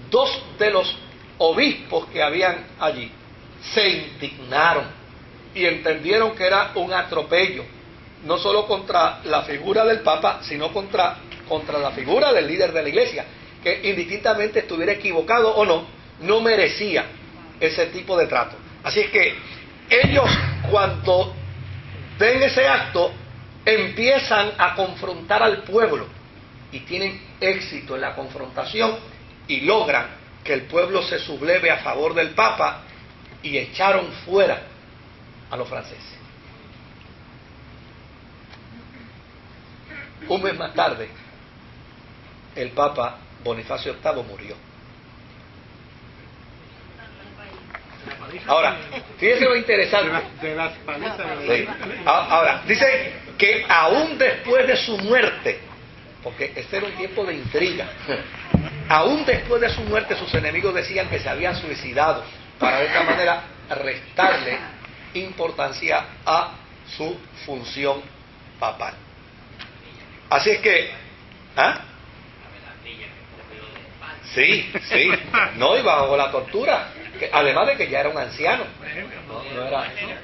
dos de los obispos que habían allí se indignaron y entendieron que era un atropello, no solo contra la figura del Papa, sino contra la figura del líder de la Iglesia, que indistintamente estuviera equivocado o no, no merecía ese tipo de trato. Así es que ellos, cuando ven ese acto, empiezan a confrontar al pueblo y tienen éxito en la confrontación y logran que el pueblo se subleve a favor del Papa y echaron fuera a los franceses. Un mes más tarde, el Papa Bonifacio VIII murió. Ahora, fíjense lo interesante. Sí. Ahora, dice que aún después de su muerte, porque este era un tiempo de intriga, aún después de su muerte sus enemigos decían que se había suicidado para de esta manera restarle importancia a su función papal. Así es que, ¿ah? Sí, no, y bajo la tortura, que, además de que ya era un anciano,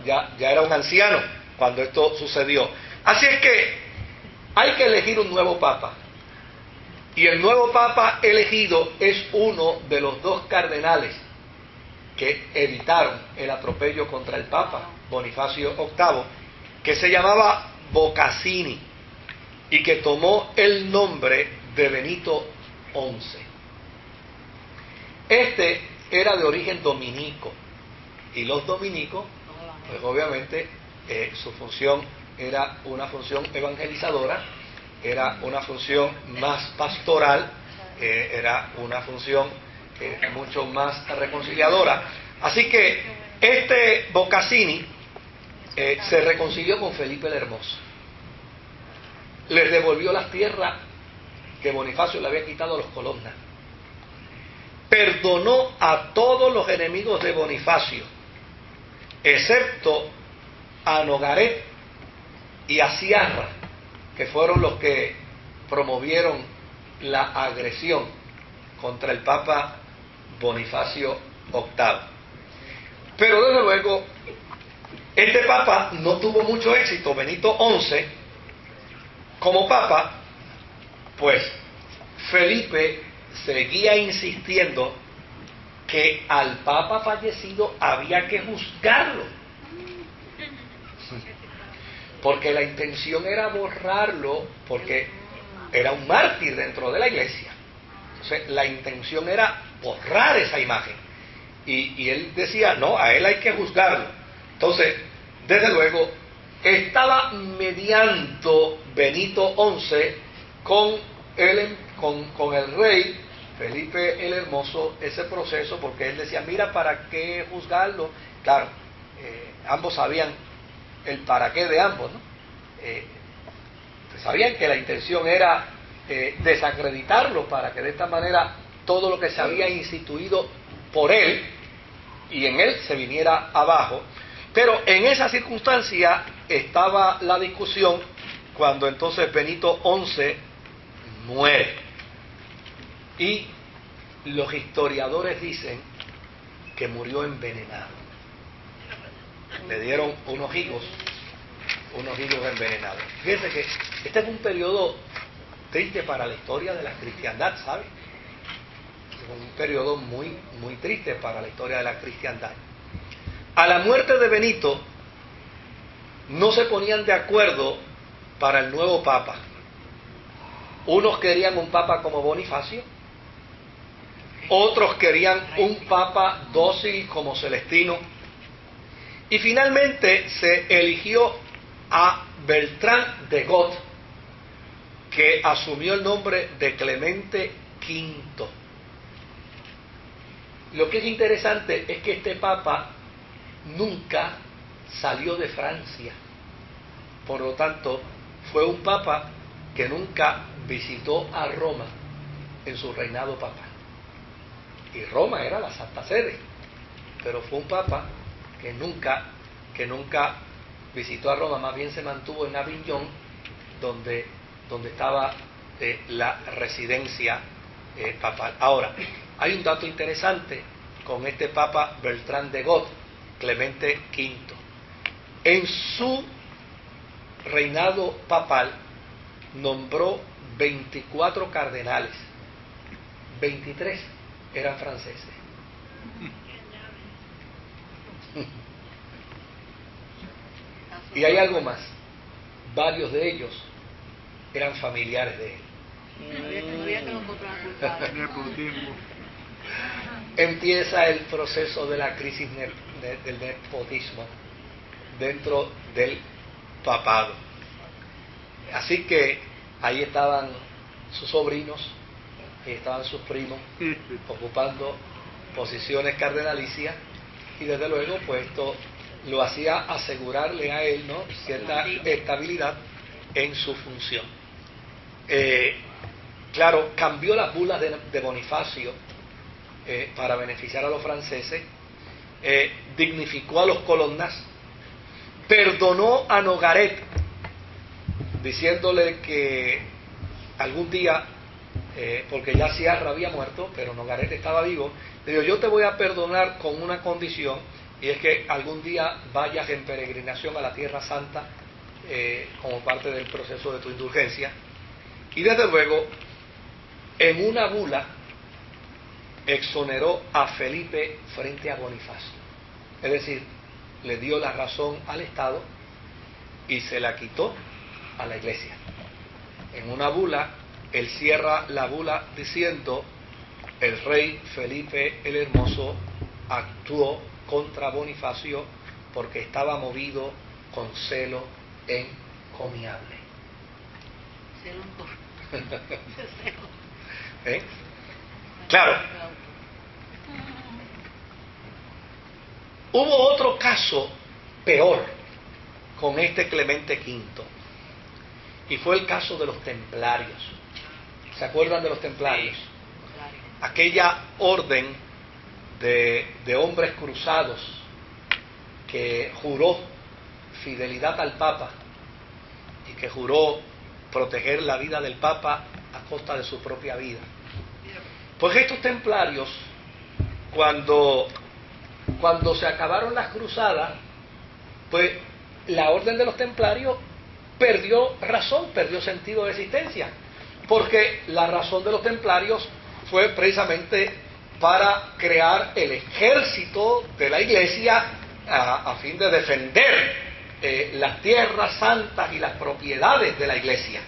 ya era un anciano cuando esto sucedió. Así es que hay que elegir un nuevo papa, y el nuevo papa elegido es uno de los dos cardenales que evitaron el atropello contra el papa Bonifacio VIII, que se llamaba Bocaccini y que tomó el nombre de Benito XI. Este era de origen dominico, y los dominicos, pues obviamente su función era una función evangelizadora, era una función más pastoral, era una función mucho más reconciliadora. Así que este Bocaccini se reconcilió con Felipe el Hermoso, les devolvió las tierras que Bonifacio le había quitado a los Colonna, perdonó a todos los enemigos de Bonifacio, excepto a Nogaret y a Sciarra, que fueron los que promovieron la agresión contra el Papa Bonifacio VIII. Pero desde luego, este Papa no tuvo mucho éxito, Benito XI, como Papa, pues Felipe seguía insistiendo que al Papa fallecido había que juzgarlo, porque la intención era borrarlo, porque era un mártir dentro de la Iglesia. Entonces la intención era borrar esa imagen, y él decía, no, a él hay que juzgarlo. Entonces, desde luego, estaba mediando Benito XI con el rey Felipe el Hermoso ese proceso, porque él decía, mira, ¿para qué juzgarlo? Claro, ambos sabían el para qué de ambos, ¿no? Sabían que la intención era desacreditarlo, para que de esta manera todo lo que se había instituido por él y en él se viniera abajo. Pero en esa circunstancia estaba la discusión cuando entonces Benito XI muere, y los historiadores dicen que murió envenenado. Le dieron unos higos envenenados. Fíjense que este es un periodo triste para la historia de la cristiandad, ¿sabe? Es un periodo muy, muy triste para la historia de la cristiandad. A la muerte de Benito no se ponían de acuerdo para el nuevo papa. Unos querían un papa como Bonifacio, otros querían un papa dócil como Celestino, y finalmente se eligió a Beltrán de Got, que asumió el nombre de Clemente V. Lo que es interesante es que este papa nunca salió de Francia, por lo tanto fue un papa que nunca visitó a Roma en su reinado papal, y Roma era la Santa Sede, pero fue un papa que nunca visitó a Roma, más bien se mantuvo en Aviñón, donde estaba la residencia papal. Ahora, hay un dato interesante con este Papa Bertrand de Got, Clemente V. En su reinado papal nombró 24 cardenales, 23 eran franceses. Y hay algo más, varios de ellos eran familiares de él. Empieza el proceso de la crisis del nepotismo dentro del papado. Así que ahí estaban sus sobrinos, ahí estaban sus primos, ocupando posiciones cardenalicias, y desde luego pues esto lo hacía asegurarle a él, ¿no?, cierta estabilidad en su función. Claro, cambió las bulas de Bonifacio para beneficiar a los franceses, dignificó a los colonnas, perdonó a Nogaret, diciéndole que algún día, porque ya Sciarra había muerto, pero Nogaret estaba vivo, le dijo: yo te voy a perdonar con una condición, y es que algún día vayas en peregrinación a la Tierra Santa como parte del proceso de tu indulgencia. Y desde luego, en una bula, exoneró a Felipe frente a Bonifacio. Es decir, le dio la razón al Estado y se la quitó a la Iglesia. En una bula, él cierra la bula diciendo: el rey Felipe el Hermoso actuó contra Bonifacio porque estaba movido con celo encomiable. ¿Eh? Claro. Hubo otro caso peor con este Clemente V, y fue el caso de los templarios. ¿Se acuerdan de los templarios? Aquella orden de hombres cruzados que juró fidelidad al Papa y que juró proteger la vida del Papa a costa de su propia vida. Pues estos templarios, cuando se acabaron las cruzadas, pues la orden de los templarios perdió razón, perdió sentido de existencia, porque la razón de los templarios fue precisamente para crear el ejército de la Iglesia a fin de defender las tierras santas y las propiedades de la Iglesia,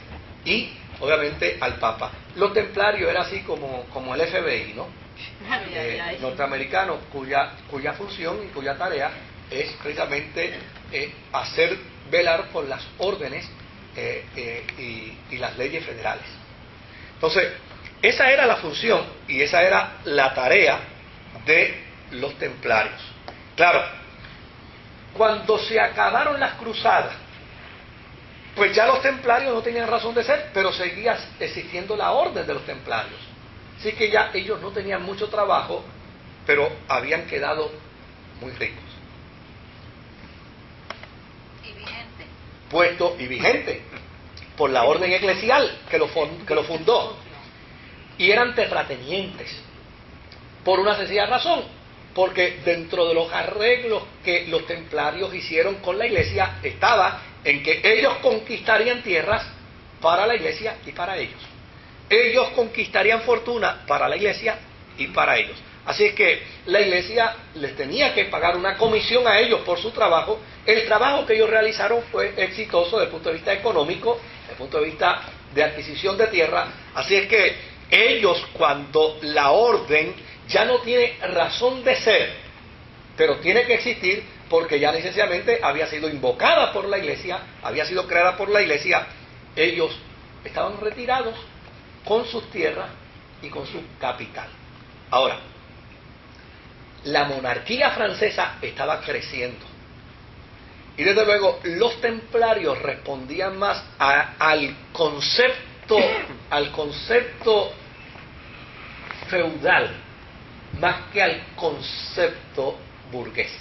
y obviamente al Papa. Los templarios era así como el FBI, ¿no? Norteamericano, cuya función y cuya tarea es precisamente velar por las órdenes y las leyes federales. Entonces, esa era la función y esa era la tarea de los templarios. Claro, cuando se acabaron las cruzadas, pues ya los templarios no tenían razón de ser, pero seguía existiendo la orden de los templarios. Así que ya ellos no tenían mucho trabajo, pero habían quedado muy ricos. Y vigente. Puesto y vigente por la orden eclesial que lo fundó. Y eran terratenientes, por una sencilla razón, porque dentro de los arreglos que los templarios hicieron con la Iglesia estaba en que ellos conquistarían tierras para la Iglesia y para ellos. Ellos conquistarían fortuna para la Iglesia y para ellos. Así es que la Iglesia les tenía que pagar una comisión a ellos por su trabajo. El trabajo que ellos realizaron fue exitoso desde el punto de vista económico, desde el punto de vista de adquisición de tierra. Así es que ellos, cuando la orden ya no tiene razón de ser, pero tiene que existir porque ya necesariamente había sido invocada por la Iglesia, había sido creada por la Iglesia, ellos estaban retirados con sus tierras y con su capital. Ahora, la monarquía francesa estaba creciendo. Y desde luego los templarios respondían más al concepto feudal, más que al concepto burgués.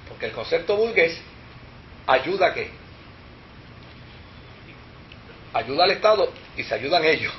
Porque el concepto burgués ayuda ¿a qué? Ayuda al Estado y se ayudan ellos.